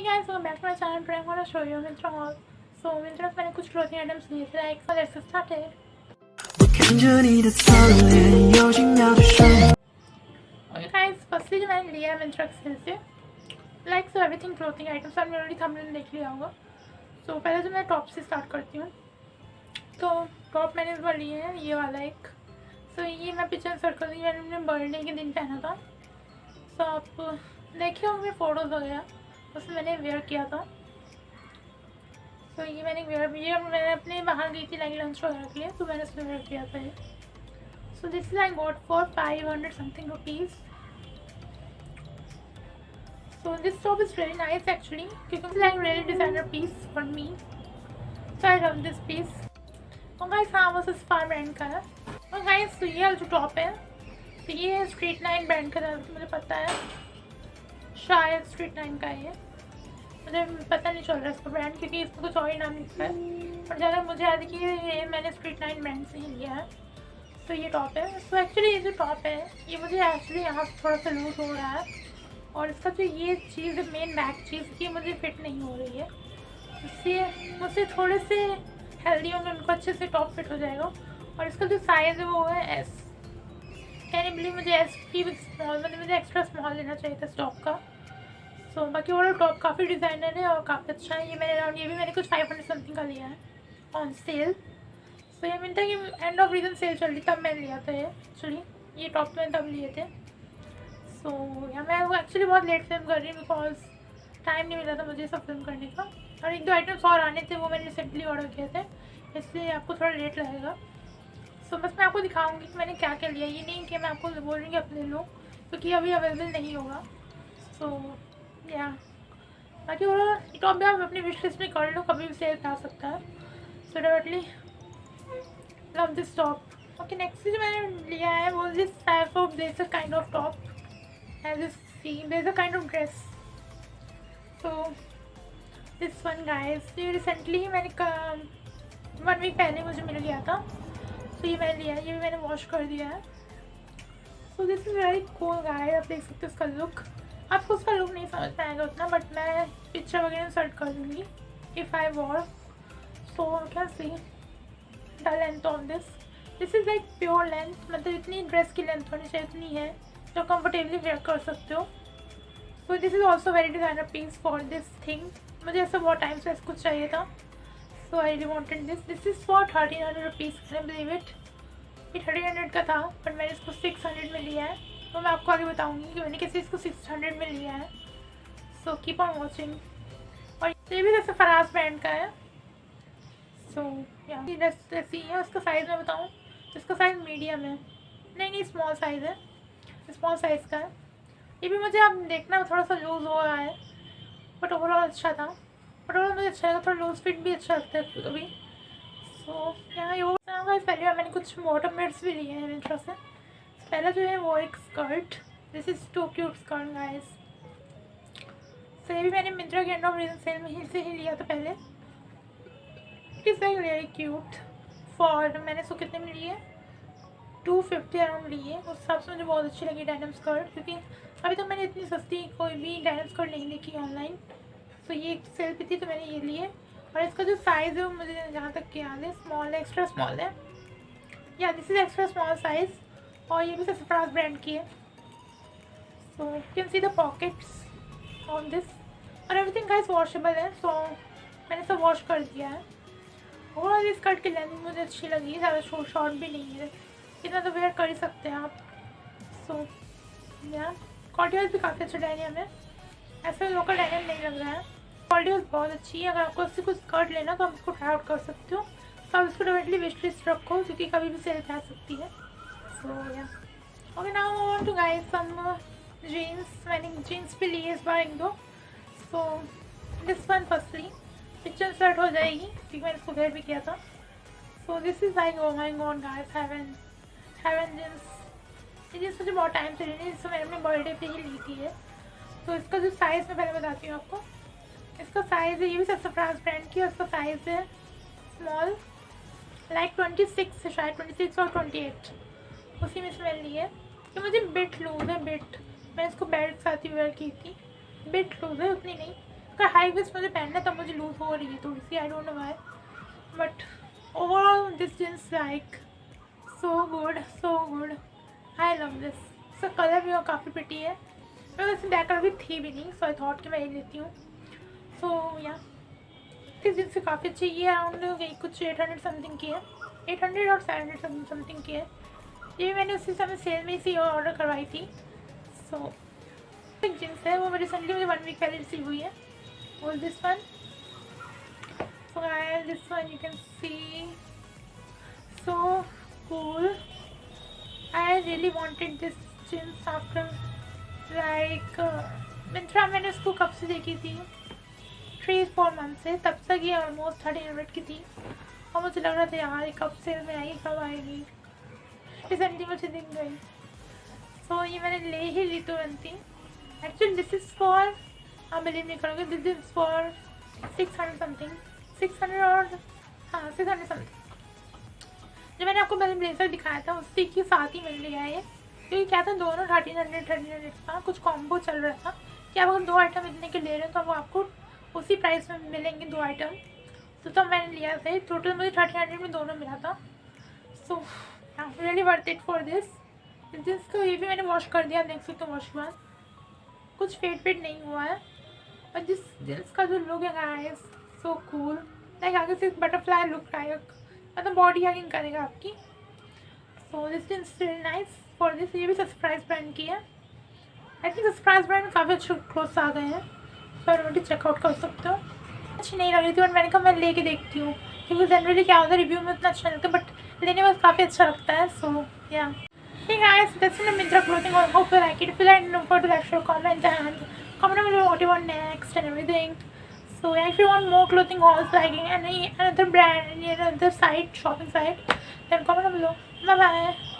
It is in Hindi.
guys, welcome back to my channel. Today I'm going to show you Myntra haul. So Myntra से मैंने कुछ clothing items लिए थे, like let's get started. Okay guys, firstly जो मैंने लिया है Myntra से, like so everything clothing items आपने already thumbnail देख लिया होगा. So पहले तो मैं टॉप से स्टार्ट करती हूँ. तो टॉप मैंने इस बार लिए हैं, ये वाला एक. So ये मैं पीछे सर्कल दी, मैंने अपने बर्थडे के दिन पहना था. So आप देखिए होंगे फोटोज़ वगैरह, उसमें मैंने वेयर किया था. तो ये मैंने मैंने अपने बाहर गई थी लाइक लंच वगैरह के लिए, तो मैंने इसमें वेयर किया था ये. So this is I got for 500 something rupees. So this top is very nice actually, क्योंकि like really designer piece for me. So I love this piece. और गाइस हाँ वो स्पार ब्रांड का है. और गाइस तो ये जो टॉप है, तो ये स्ट्रीट लाइन ब्रांड का, मुझे पता है शायद स्ट्रीट लाइन का है. मुझे पता नहीं चल रहा है इसका ब्रांड, क्योंकि इसका कुछ और ही नाम लिखा है. और ज़्यादा मुझे याद है कि ये मैंने स्ट्रीट लाइन ब्रांड से ही लिया है. तो ये टॉप है. तो एक्चुअली ये जो टॉप है ये मुझे एक्चुअली यहाँ थोड़ा सा लूज हो रहा है, और इसका जो ये चीज़ मेन बैक चीज़ ये मुझे फिट नहीं हो रही है. इसलिए मुझसे थोड़े से हेल्दी होंगे, उनको अच्छे से टॉप फिट हो जाएगा. और इसका जो साइज़ है वो है एस. कैन यू बिलीव, मुझे एस की स्मॉल, मतलब मुझे एक्स्ट्रा स्मॉल लेना चाहिए था इस टॉप का. सो बाकी वो टॉप काफ़ी डिज़ाइनर है और काफ़ी अच्छा है. ये भी मैंने कुछ 500 समथिंग का लिया है ऑन सेल. सो ये मिलता है कि एंड ऑफ रीजन सेल चल रही तब मैंने लिया था ये. एक्चुअली ये टॉप मैंने तब लिए थे. सो या मैं वो एक्चुअली बहुत लेट फिल्म कर रही हूँ, बिकॉज टाइम नहीं मिला था मुझे सब फिल्म करने का. और एक दो आइटम्स और आने थे, वो मैंने रिसेंटली ऑर्डर किए थे, इसलिए आपको थोड़ा लेट लगेगा. सो बस मैं आपको दिखाऊंगी कि मैंने क्या क्या लिया. ये नहीं कि मैं आपको बोल रही हूँ कि आप ले लो, क्योंकि अभी अवेलेबल नहीं होगा. सो या बाकी वो टॉप भी आप अपनी विश लिस्ट में कर लो, कभी भी सेल आ सकता है. So definitely love this top. Okay next जो मैंने लिया है वो this type of blazer kind of top, as this see blazer kind of dress. So this one guys, ये रिसेंटली ही मैंने 1 वीक पहले मुझे मिल गया था. सो ये मैंने लिया है, ये भी मैंने वॉश कर दिया है. सो this is very cool guys. आप देख सकते हो उसका लुक. आपको उसका लुक नहीं समझ में आएगा उतना, बट मैं पिक्चर वगैरह सर्च कर दूँगी इफ़ आई वॉर. सो क्या see the length of this is like pure length, मतलब इतनी ड्रेस की लेंथ होनी चाहिए, इतनी है जो कंफर्टेबली वेयर कर सकते हो. So this is also very designer piece for this thing. मुझे ऐसा बहुत टाइम से कुछ चाहिए था. So I really wanted this. This is for 1300 rupees. Can you believe it. ये 1300 का था, बट मैंने इसको 600 में लिया है. तो मैं आपको आगे बताऊंगी कि मैंने किसी इसको 600 में लिया है. So keep on watching. और ये भी जैसे फराज ब्रांड का है. सो जैसी है. उसका साइज़ मैं बताऊँ, इसका साइज़ मीडियम है, नहीं स्मॉल साइज़ है, स्मॉल साइज़ का है. ये भी मुझे अब देखना थोड़ा सा लूज़ हो रहा है, बट ओवरऑल अच्छा था. बट ओवरऑल मुझे अच्छा लगा, थोड़ा लूज़ फिट भी अच्छा लगता है कभी. सो यहाँ ये पहली बार मैंने कुछ बॉटम वेयर्स भी लिए हैं मिंत्रा से. पहला जो है वो एक skirt. This is too cute skirt guys. So ये भी मैंने मिंत्रा के एंड ऑफ रीजन सेल में से ही लिया था पहले. It is like very cute. For मैंने इसको कितने में लिए, 250 अराउंड लिए. उस हिसाब से मुझे बहुत अच्छी लगी डेनिम स्कर्ट, क्योंकि अभी तक मैंने इतनी सस्ती कोई भी डेनिम स्कर्ट नहीं देखी ऑनलाइन. सो ये सेल पे थी तो मैंने ये लिए. और इसका जो साइज़ है वो मुझे जहाँ तक कि याद है स्मॉल है, एक्स्ट्रा स्मॉल है. या this is extra small size. और ये भी सरफराज ब्रांड की है. So you can see the pockets on this. और एवरीथिंग गाइस वॉशेबल है. सो मैंने सब वॉश कर दिया है. और इस स्कर्ट की लेंथ मुझे अच्छी लगी, ज़्यादा शॉर्ट भी नहीं है, इतना तो वेयर कर ही सकते हैं आप. सो या क्वालिटी भी काफ़ी अच्छा डेनिम है, ऐसा लोकल डेनिम नहीं लग रहा है. क्वालिटी बहुत अच्छी है. अगर आपको इससे कुछ स्कर्ट लेना तो आप इसको ट्राई आउट कर सकते हो. तो आप इसको डेफिनेटली विश लिस्ट रखो, क्योंकि कभी भी सेल आ सकती है. So yeah. Okay, now I want to guys some jeans. मैंने jeans भी लिए इस बार एक दो. So this one firstly picture sort हो जाएगी, क्योंकि मैंने इसको वेयर भी किया था. So this is like oh my god guys, heaven jeans. ये जीन्स मुझे बहुत टाइम से लेनी, जिसको मैंने अपने बर्थडे पे ही ली थी. तो इसका जो साइज़ मैं पहले बताती हूँ आपको. इसका साइज़ है, ये भी सरफराज ब्रांड की, और इसका साइज़ है स्मॉल, लाइक 26 है शायद, 26 और 28 उसी में स्मेल ली है. कि मुझे बिट लूज़ है, बिट. मैंने इसको बेल्ट साथ ही वेयर की थी. बिट लूज़ है, उतनी नहीं. अगर हाई वेस्ट मुझे पहनना तो मुझे लूज हो रही है थोड़ी सी, I don't know why, but overall this jeans like so good, I love this. इसका कलर भी काफ़ी प्रिटी है, मैं वैसे ब्लैक कलर भी थी भी नहीं, सो आई थॉट कि मैं ये लेती हूँ। सो या इस जींस से काफ़ी अच्छी, ये अराउंड गई कुछ 800 समथिंग की है, 800 और 700 समथिंग की है। ये मैंने उसी समय सेल में इसी ऑर्डर करवाई थी। सो एक जींस है वो रिसेंटली मुझे 1 वीक पहले रिसीव हुई है, और this one, so this one you can see so cool. I really wanted this jeans after like Myntra, मैंने उसको कब से देखी थी, 3-4 मंथ से, तब तक ये ऑलमोस्ट 1300 की थी, और मुझे लग रहा था यार ये कब सेल में आई, कब आएगी, रिसेंटली मुझे दिख गई। सो ये मैंने ले ही ली तुरंत ही। एक्चुअली दिस इज़ फॉर, आप बिलीव नहीं करोगे, दिस इज़ फॉर 600 समथिंग, 600 और हाँ 600 समथिंग। जो मैंने आपको पहले ब्लेजर दिखाया था उसी के साथ ही मिल लिया है ये, क्योंकि क्या था दोनों 1300 का कुछ कॉम्बो चल रहा था कि आप अगर 2 आइटम इतने के ले रहे हो तो वो आपको उसी प्राइस में मिलेंगे 2 आइटम। तो मैंने लिया था, टोटल मुझे 1300 में दोनों मिला था। So really worth it for this. को ये भी मैंने वॉश कर दिया, देख सकते हो वॉश के बाद कुछ फेड नहीं हुआ है। और जिस जींस का जो लुक है गाइस, सो कूल, लाइक आगे से बटरफ्लाई लुक आएगा, मतलब बॉडी हैगिंग करेगा आपकी। So this jeans really nice for this. ये भी सरप्राइज ब्रांड की है, आई थिंक सरप्राइज ब्रांड में काफ़ी अच्छे क्लोथ्स आ गए हैं, तो ऑलरेडी चेकआउट कर सकते हो। अच्छी नहीं लग रही थी बट मैंने कहा मैं लेके देखती हूँ, क्योंकि जनरली क्या होता है रिव्यू में उतना अच्छा लगता है बट लेने में काफ़ी अच्छा लगता है। सो या hey guys, that's in the Myntra clothing. I hope you like it. If you like, don't forget to like, share, comment and comment down below what you want next and everything. So yeah, if you want more clothing hauls like any another brand, any other site, shopping site, then comment down below. Bye bye.